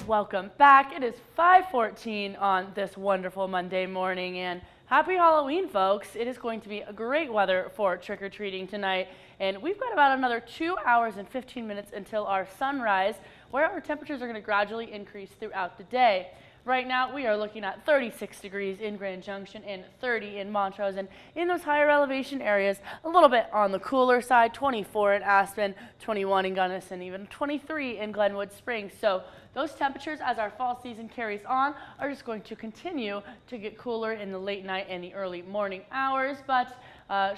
welcome back. It is 5:14 on this wonderful Monday morning, and happy Halloween, folks. It is going to be a great weather for trick-or-treating tonight, and we've got about another 2 hours and 15 minutes until our sunrise, where our temperatures are going to gradually increase throughout the day. Right now, we are looking at 36 degrees in Grand Junction and 30 in Montrose. And in those higher elevation areas, a little bit on the cooler side, 24 in Aspen, 21 in Gunnison, even 23 in Glenwood Springs. So those temperatures, as our fall season carries on, are just going to continue to get cooler in the late night and the early morning hours, but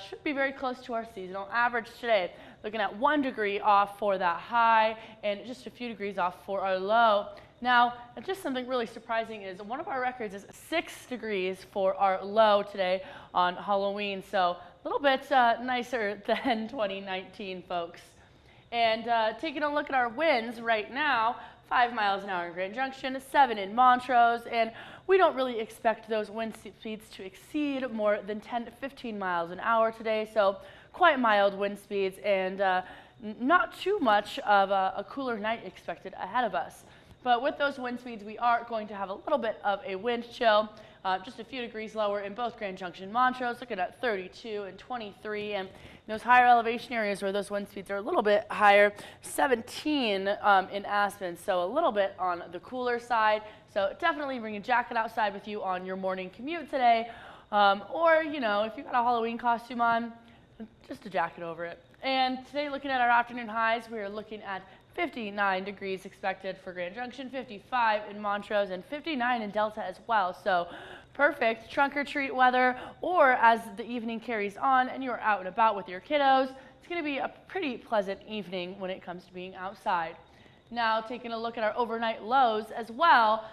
should be very close to our seasonal average today. Looking at 1 degree off for that high and just a few degrees off for our low. Now, just something really surprising is one of our records is 6 degrees for our low today on Halloween, so a little bit nicer than 2019, folks. And taking a look at our winds right now, 5 miles an hour in Grand Junction, 7 in Montrose, and we don't really expect those wind speeds to exceed more than 10 to 15 miles an hour today, so quite mild wind speeds and not too much of a cooler night expected ahead of us. But with those wind speeds, we are going to have a little bit of a wind chill, just a few degrees lower in both Grand Junction and Montrose, looking at 32 and 23. And in those higher elevation areas where those wind speeds are a little bit higher, 17 in Aspen, so a little bit on the cooler side. So definitely bring a jacket outside with you on your morning commute today. Or, you know, if you've got a Halloween costume on, just a jacket over it. And today, looking at our afternoon highs, we are looking at 59 degrees expected for Grand Junction, 55 in Montrose, and 59 in Delta as well. So perfect trunk or treat weather, or as the evening carries on and you're out and about with your kiddos, it's going to be a pretty pleasant evening when it comes to being outside. Now, taking a look at our overnight lows as well,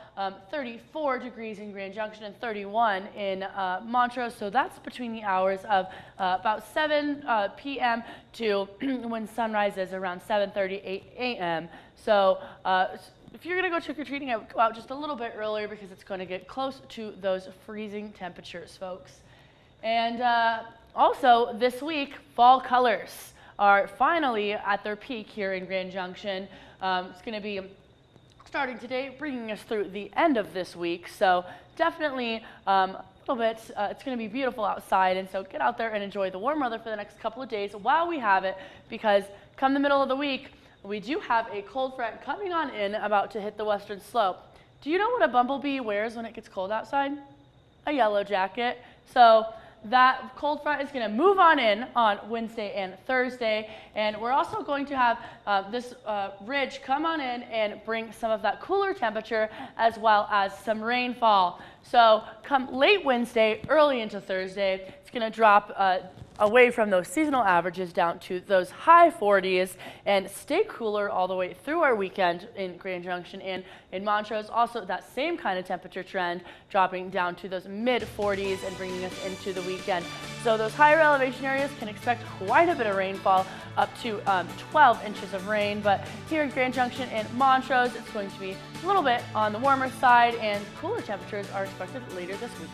34 degrees in Grand Junction and 31 in Montrose. So that's between the hours of about 7 p.m. to when sunrise is around 7:30, 8 a.m. So if you're going to go trick-or-treating, I would go out just a little bit earlier because it's going to get close to those freezing temperatures, folks. And also this week, fall colors are finally at their peak here in Grand Junction. It's going to be starting today, bringing us through the end of this week. So definitely a little bit, it's going to be beautiful outside. And so get out there and enjoy the warm weather for the next couple of days while we have it, because come the middle of the week, we do have a cold front coming on in, about to hit the western slope. Do you know what a bumblebee wears when it gets cold outside? A yellow jacket. So that cold front is going to move on in on Wednesday and Thursday, and we're also going to have this ridge come on in and bring some of that cooler temperature as well as some rainfall. So come late Wednesday, early into Thursday, it's going to drop away from those seasonal averages down to those high 40s and stay cooler all the way through our weekend in Grand Junction and in Montrose. Also that same kind of temperature trend, dropping down to those mid 40s and bringing us into the weekend. So those higher elevation areas can expect quite a bit of rainfall, up to 12 inches of rain. But here in Grand Junction and Montrose, it's going to be a little bit on the warmer side, and cooler temperatures are expected later this week.